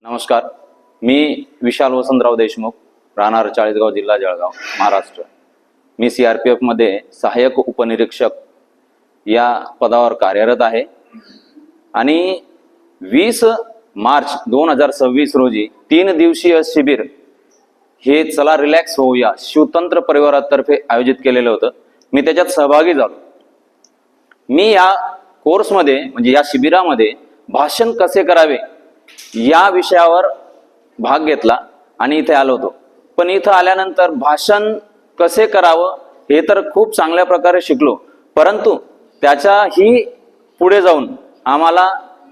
नमस्कार, मी विशाल वसंतराव देशमुख, राहणार चाळीसगाव, जिल्हा जळगाव, महाराष्ट्र। मी CRPF मध्ये सहाय्यक उपनिरीक्षक या पदावर कार्यरत आहे आणि 20 मार्च 2026 रोजी 3 दिवसीय शिबिर हे चला रिलॅक्स होऊया शिवतंत्र परिवारातर्फे आयोजित केलेलं होतं। मी त्याच्यात सहभागी झालो। मी या कोर्समध्ये म्हणजे या शिबिरामध्ये भाषण कसे करावे या विषयावर भाग घेतला आणि इथे आलो होतो। पण इथं आल्यानंतर भाषण कसे करावं हे तर खूप चांगल्या प्रकारे शिकलो, परंतु त्याच्याही पुढे जाऊन आम्हाला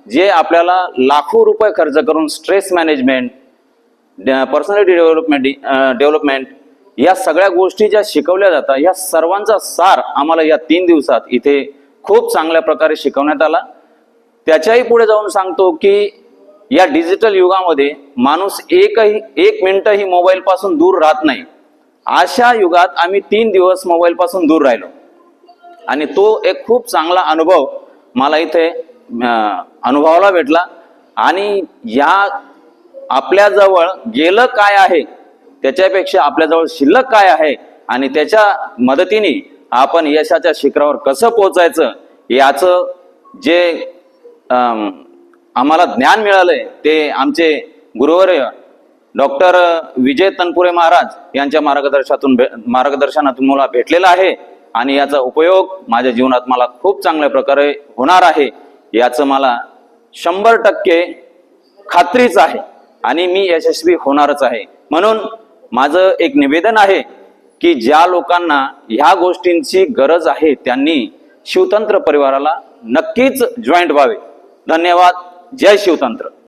जे आपल्याला लाखो रुपये खर्च करून स्ट्रेस मॅनेजमेंट, पर्सनॅलिटी डेव्हलपमेंट या सगळ्या गोष्टी ज्या शिकवल्या जातात, या सर्वांचा सार आम्हाला या 3 दिवसात इथे खूप चांगल्या प्रकारे शिकवण्यात आला। त्याच्याही पुढे जाऊन सांगतो की या डिजिटल युगामध्ये माणूस एक मिनिटही मोबाईल पासून दूर राहत नाही। अशा युगात आम्ही 3 दिवस मोबाईल पासून दूर राहिलो आणि तो एक खूप चांगला अनुभव मला इथे अनुभवाला भेटला। आणि या आपल्याजवळ गेलं काय आहे त्याच्यापेक्षा आपल्याजवळ शिल्लक काय आहे आणि त्याच्या मदतीने आपण यशाच्या शिखरावर कसं पोहोचायचं याचं जे आम्हाला ज्ञान मिळालंय ते आमचे गुरुवर्य डॉक्टर विजय तनपुरे महाराज यांच्या मार्गदर्शनातून मला भेटलेला आहे आणि याचा उपयोग माझ्या जीवनात मला खूप चांगल्या प्रकारे होणार आहे याचं मला 100% खात्रीच आहे आणि मी यशस्वी होणारच आहे। म्हणून माझं एक निवेदन आहे की ज्या लोकांना ह्या गोष्टींची गरज आहे त्यांनी शिवतंत्र परिवाराला नक्कीच जॉईंट व्हावे। धन्यवाद। जय शिवतंत्र।